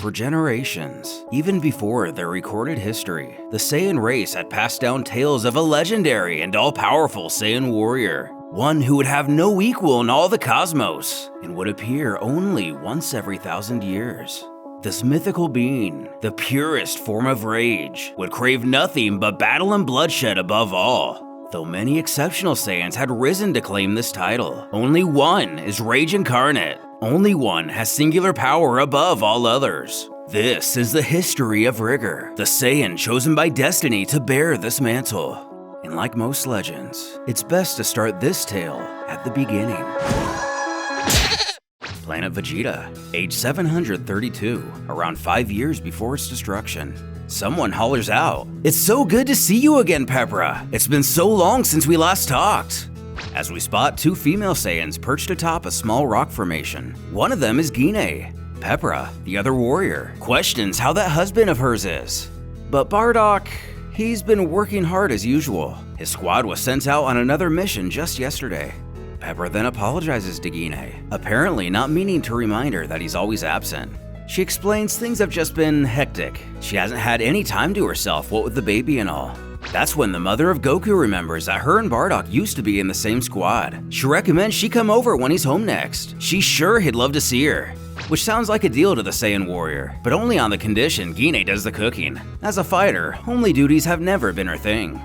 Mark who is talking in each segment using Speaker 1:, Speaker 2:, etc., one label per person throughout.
Speaker 1: for generations. Even before their recorded history, the Saiyan race had passed down tales of a legendary and all-powerful Saiyan warrior, one who would have no equal in all the cosmos and would appear only once every 1,000 years. This mythical being, the purest form of rage, would crave nothing but battle and bloodshed above all. Though many exceptional Saiyans had risen to claim this title, only one is Rage Incarnate. Only one has singular power above all others. This is the history of Rigor, the Saiyan chosen by destiny to bear this mantle. And like most legends, it's best to start this tale at the beginning. Planet Vegeta, age 732, around 5 years before its destruction. Someone hollers out, "It's so good to see you again, Pepra! It's been so long since we last talked!" As we spot two female Saiyans perched atop a small rock formation. One of them is Gine. Pepra, the other warrior, questions how that husband of hers is. But Bardock, he's been working hard as usual. His squad was sent out on another mission just yesterday. Pepra then apologizes to Gine, apparently not meaning to remind her that he's always absent. She explains things have just been hectic. She hasn't had any time to herself, what with the baby and all. That's when the mother of Goku remembers that her and Bardock used to be in the same squad. She recommends she come over when he's home next. She's sure he'd love to see her. Which sounds like a deal to the Saiyan warrior, but only on the condition Gine does the cooking. As a fighter, homely duties have never been her thing.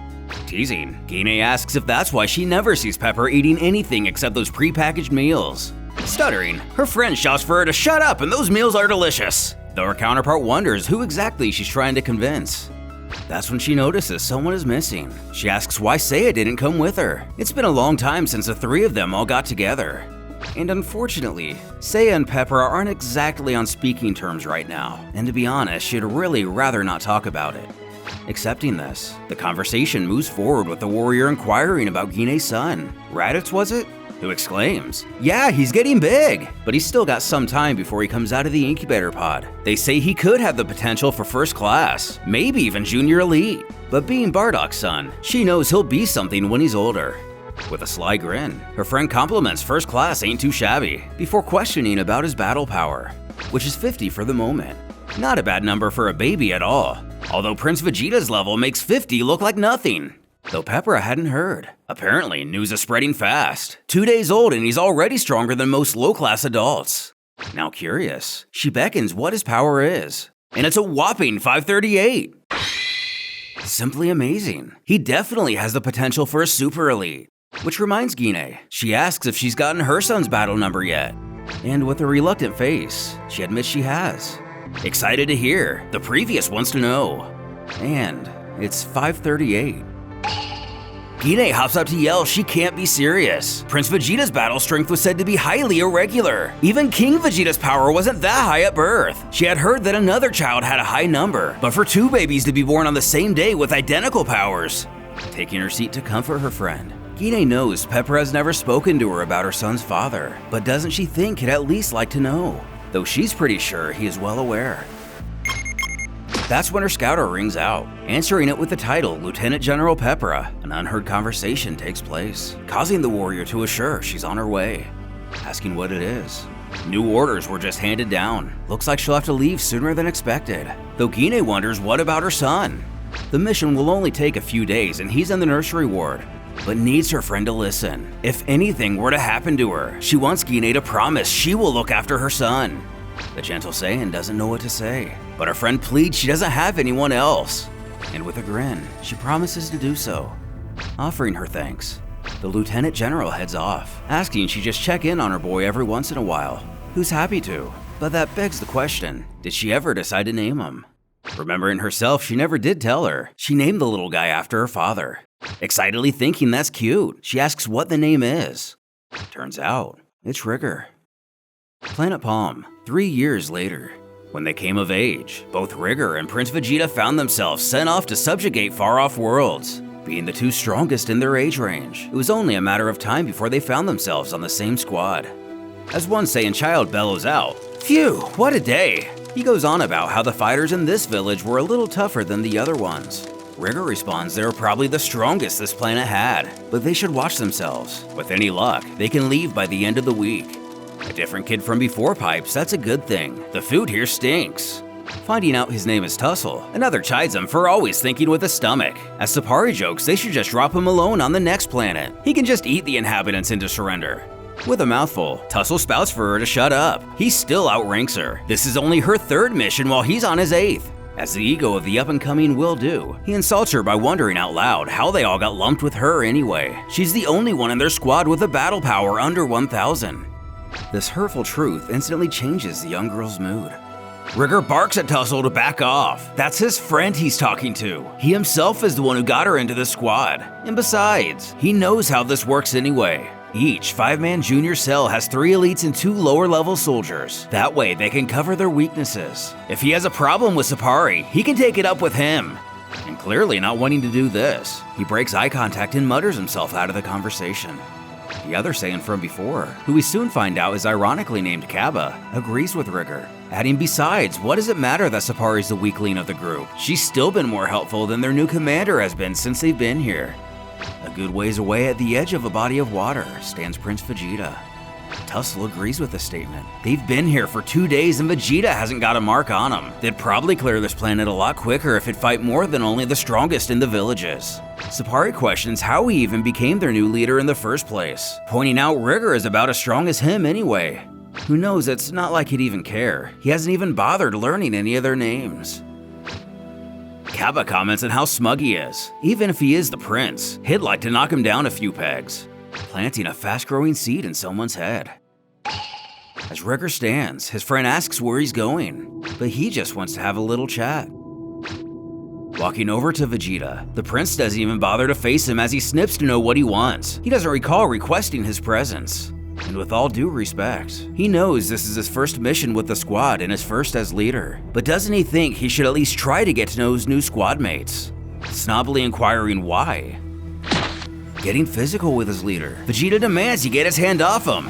Speaker 1: Teasing, Gine asks if that's why she never sees Pepper eating anything except those pre-packaged meals. Stuttering, her friend shouts for her to shut up and those meals are delicious, though her counterpart wonders who exactly she's trying to convince. That's when she notices someone is missing. She asks why Seiya didn't come with her. It's been a long time since the three of them all got together. And unfortunately, Seiya and Pepper aren't exactly on speaking terms right now, and to be honest, she'd really rather not talk about it. Accepting this, the conversation moves forward with the warrior inquiring about Gine's son. Raditz, was it? Who exclaims, "Yeah, he's getting big!" But he's still got some time before he comes out of the incubator pod. They say he could have the potential for first class, maybe even junior elite. But being Bardock's son, she knows he'll be something when he's older. With a sly grin, her friend compliments first class ain't too shabby, before questioning about his battle power, which is 50 for the moment. Not a bad number for a baby at all, although Prince Vegeta's level makes 50 look like nothing. Though Pepra hadn't heard. Apparently, news is spreading fast. 2 days old and he's already stronger than most low-class adults. Now curious, she beckons what his power is, and it's a whopping 538. Simply amazing. He definitely has the potential for a super elite. Which reminds Gine, she asks if she's gotten her son's battle number yet. And with a reluctant face, she admits she has. Excited to hear, the previous wants to know. And it's 538. Gine hops up to yell she can't be serious. Prince Vegeta's battle strength was said to be highly irregular. Even King Vegeta's power wasn't that high at birth. She had heard that another child had a high number, but for two babies to be born on the same day with identical powers. Taking her seat to comfort her friend, Gine knows Pepper has never spoken to her about her son's father, but doesn't she think he'd at least like to know? Though she's pretty sure he is well aware. That's when her scouter rings out, answering it with the title Lieutenant General Pepra. An unheard conversation takes place, causing the warrior to assure she's on her way. Asking what it is. New orders were just handed down. Looks like she'll have to leave sooner than expected. Though Gine wonders what about her son? The mission will only take a few days and he's in the nursery ward, but needs her friend to listen. If anything were to happen to her, she wants Gine to promise she will look after her son. The gentle Saiyan doesn't know what to say, but her friend pleads she doesn't have anyone else. And with a grin, she promises to do so. Offering her thanks, the Lieutenant General heads off, asking she just check in on her boy every once in a while. Who's happy to? But that begs the question, did she ever decide to name him? Remembering herself, she never did tell her. She named the little guy after her father. Excitedly thinking that's cute, she asks what the name is. Turns out, it's Rigor. Planet Palm, 3 years later. When they came of age, both Rigor and Prince Vegeta found themselves sent off to subjugate far-off worlds. Being the two strongest in their age range, it was only a matter of time before they found themselves on the same squad. As one Saiyan child bellows out, "Phew, what a day!" He goes on about how the fighters in this village were a little tougher than the other ones. Rigor responds they were probably the strongest this planet had, but they should watch themselves. With any luck, they can leave by the end of the week. A different kid from before pipes, that's a good thing. The food here stinks. Finding out his name is Tussle, another chides him for always thinking with his stomach. As Sapari jokes they should just drop him alone on the next planet. He can just eat the inhabitants into surrender. With a mouthful, Tussle spouts for her to shut up. He still outranks her. This is only her 3rd mission while he's on his 8th. As the ego of the up-and-coming will do, he insults her by wondering out loud how they all got lumped with her anyway. She's the only one in their squad with a battle power under 1,000. This hurtful truth instantly changes the young girl's mood. Rigor barks at Tussle to back off. That's his friend he's talking to. He himself is the one who got her into the squad. And besides, he knows how this works anyway. Each 5-man junior cell has 3 elites and 2 lower-level soldiers. That way they can cover their weaknesses. If he has a problem with Sapari, he can take it up with him. And clearly not wanting to do this, he breaks eye contact and mutters himself out of the conversation. The other Saiyan from before, who we soon find out is ironically named Kaba, agrees with Rigor, adding, besides, what does it matter that Sapari's the weakling of the group? She's still been more helpful than their new commander has been since they've been here. A good ways away at the edge of a body of water stands Prince Vegeta. Tussle agrees with the statement. They've been here for 2 days and Vegeta hasn't got a mark on him. They'd probably clear this planet a lot quicker if it'd fight more than only the strongest in the villages. Sapari questions how he even became their new leader in the first place, pointing out Rigor is about as strong as him anyway. Who knows, it's not like he'd even care. He hasn't even bothered learning any of their names. Kaba comments on how smug he is. Even if he is the prince, he'd like to knock him down a few pegs, planting a fast-growing seed in someone's head. As Rigor stands, his friend asks where he's going, but he just wants to have a little chat. Walking over to Vegeta, the prince doesn't even bother to face him as he snips to know what he wants. He doesn't recall requesting his presence. And with all due respect, he knows this is his first mission with the squad and his first as leader. But doesn't he think he should at least try to get to know his new squad mates? Snobbily inquiring why. Getting physical with his leader, Vegeta demands he get his hand off him.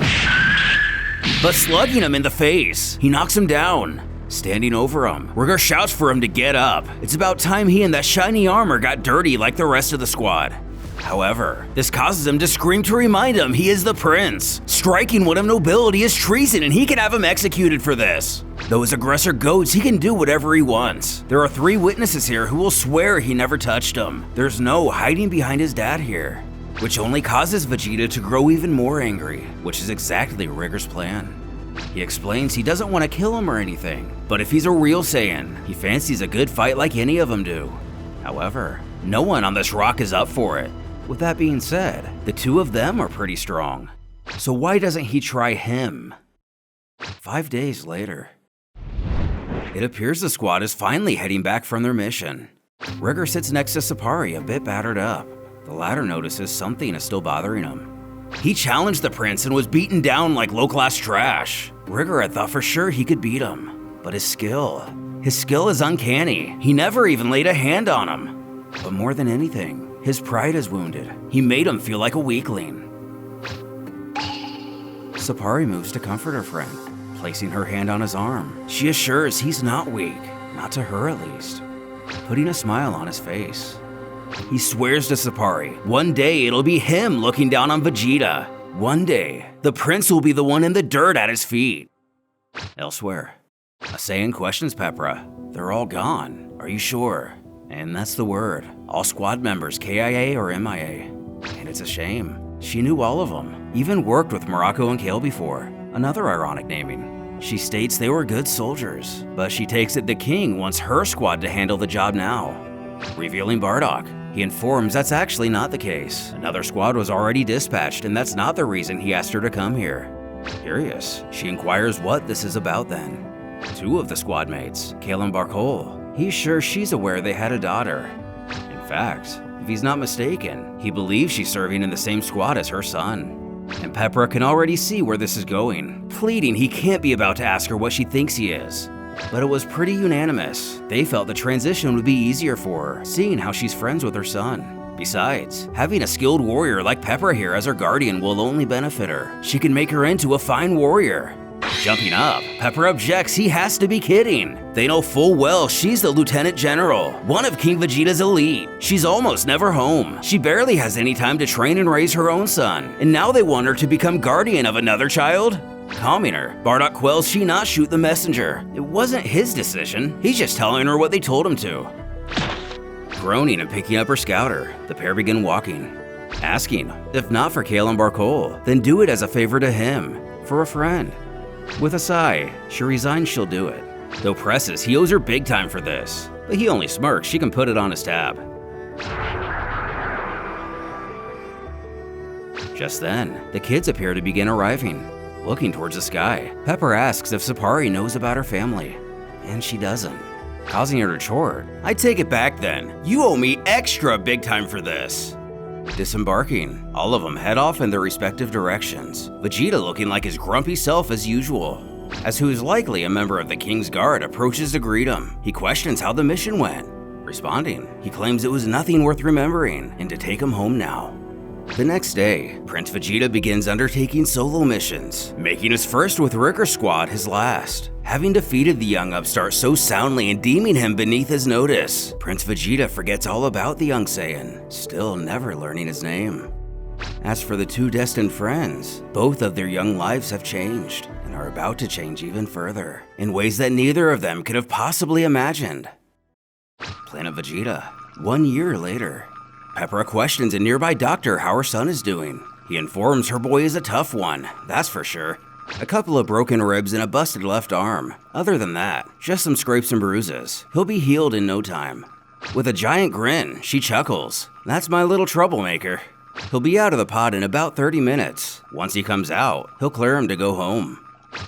Speaker 1: But slugging him in the face, he knocks him down. Standing over him, Rigor shouts for him to get up. It's about time he and that shiny armor got dirty like the rest of the squad. However, this causes him to scream to remind him he is the prince. Striking one of nobility is treason and he can have him executed for this. Though his aggressor goes, he can do whatever he wants. There are 3 witnesses here who will swear he never touched him. There's no hiding behind his dad here, which only causes Vegeta to grow even more angry, which is exactly Rigor's plan. He explains he doesn't want to kill him or anything, but if he's a real Saiyan, he fancies a good fight like any of them do. However, no one on this rock is up for it. With that being said, the 2 of them are pretty strong. So why doesn't he try him? 5 days later. It appears the squad is finally heading back from their mission. Rigor sits next to Sapari, a bit battered up. The latter notices something is still bothering him. He challenged the prince and was beaten down like low-class trash. Rigor had thought for sure he could beat him, but his skill is uncanny. He never even laid a hand on him. But more than anything, his pride is wounded. He made him feel like a weakling. Sapari moves to comfort her friend, placing her hand on his arm. She assures he's not weak, not to her at least, putting a smile on his face. He swears to Sapari, one day it'll be him looking down on Vegeta. One day, the prince will be the one in the dirt at his feet. Elsewhere, a Saiyan questions Pepra. They're all gone. Are you sure? And that's the word. All squad members KIA or MIA. And it's a shame. She knew all of them, even worked with Morocco and Kale before. Another ironic naming. She states they were good soldiers, but she takes it the king wants her squad to handle the job now. Revealing Bardock, he informs that's actually not the case. Another squad was already dispatched and that's not the reason he asked her to come here. Curious, she inquires what this is about then. 2 of the squad mates, Kale and Barkol, he's sure she's aware they had a daughter. In fact, if he's not mistaken, he believes she's serving in the same squad as her son. And Pepra can already see where this is going, pleading he can't be about to ask her what she thinks he is. But it was pretty unanimous. They felt the transition would be easier for her, seeing how she's friends with her son. Besides, having a skilled warrior like Pepra here as her guardian will only benefit her. She can make her into a fine warrior. Jumping up, Pepper objects he has to be kidding. They know full well she's the Lieutenant General, one of King Vegeta's elite. She's almost never home. She barely has any time to train and raise her own son, and now they want her to become guardian of another child? Calming her, Bardock quells she not shoot the messenger. It wasn't his decision, he's just telling her what they told him to. Groaning and picking up her scouter, the pair begin walking, asking, if not for Kale and Barkol, then do it as a favor to him, for a friend. With a sigh, she resigns she'll do it. Though presses, he owes her big time for this, but he only smirks, she can put it on his tab. Just then, the kids appear to begin arriving. Looking towards the sky, Pepper asks if Sapari knows about her family, and she doesn't, causing her to chort. I take it back then, you owe me extra big time for this. Disembarking, all of them head off in their respective directions, Vegeta looking like his grumpy self as usual. As who is likely a member of the King's Guard approaches to greet him, he questions how the mission went. Responding, he claims it was nothing worth remembering and to take him home now. The next day, Prince Vegeta begins undertaking solo missions, making his first with Rigor Squad his last. Having defeated the young upstart so soundly and deeming him beneath his notice, Prince Vegeta forgets all about the young Saiyan, still never learning his name. As for the two destined friends, both of their young lives have changed and are about to change even further, in ways that neither of them could have possibly imagined. Planet Vegeta, 1 year later. Pepper questions a nearby doctor how her son is doing. He informs her boy is a tough one, that's for sure. A couple of broken ribs and a busted left arm. Other than that, just some scrapes and bruises. He'll be healed in no time. With a giant grin, she chuckles. That's my little troublemaker. He'll be out of the pod in about 30 minutes. Once he comes out, he'll clear him to go home.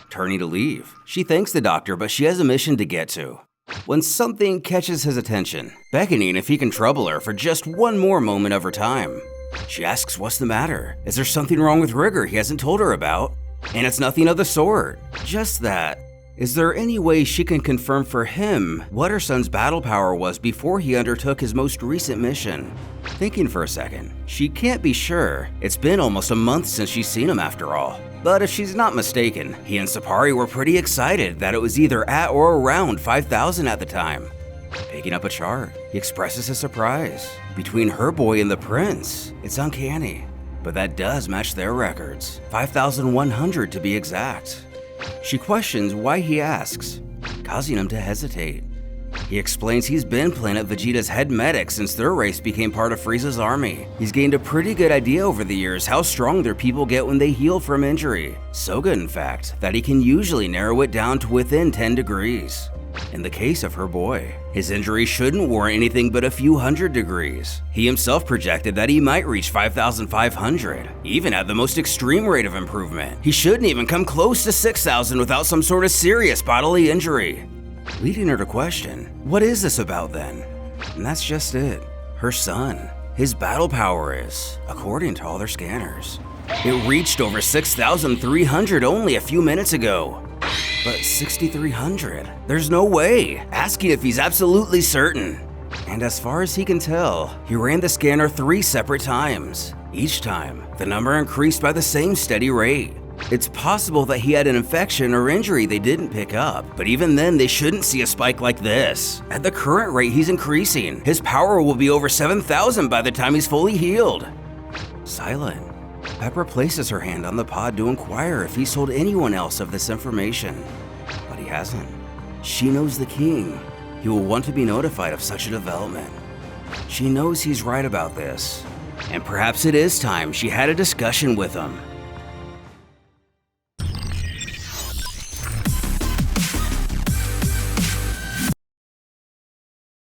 Speaker 1: Turning to leave, she thanks the doctor, but she has a mission to get to. When something catches his attention, beckoning if he can trouble her for just one more moment of her time. She asks what's the matter, is there something wrong with Rigor he hasn't told her about? And it's nothing of the sort, just that. Is there any way she can confirm for him what her son's battle power was before he undertook his most recent mission? Thinking for a second, she can't be sure. It's been almost a month since she's seen him after all. But if she's not mistaken, he and Sapari were pretty excited that it was either at or around 5,000 at the time. Picking up a chart, he expresses his surprise. Between her boy and the prince, it's uncanny. But that does match their records, 5,100 to be exact. She questions why he asks, causing him to hesitate. He explains he's been Planet Vegeta's head medic since their race became part of Frieza's army. He's gained a pretty good idea over the years how strong their people get when they heal from injury. So good, in fact, that he can usually narrow it down to within 10 degrees. In the case of her boy, his injury shouldn't warrant anything but a few hundred degrees. He himself projected that he might reach 5,500, even at the most extreme rate of improvement. He shouldn't even come close to 6,000 without some sort of serious bodily injury. Leading her to question, what is this about then? And that's just it. Her son. His battle power is, according to all their scanners. It reached over 6,300 only a few minutes ago. But 6,300? There's no way. Asking if he's absolutely certain. And as far as he can tell, he ran the scanner 3 separate times. Each time, the number increased by the same steady rate. It's possible that he had an infection or injury they didn't pick up, but even then they shouldn't see a spike like this. At the current rate he's increasing, his power will be over 7,000 by the time he's fully healed. Silent. Pepper places her hand on the pod to inquire if he's told anyone else of this information, but he hasn't. She knows the king. He will want to be notified of such a development. She knows he's right about this, and perhaps it is time she had a discussion with him.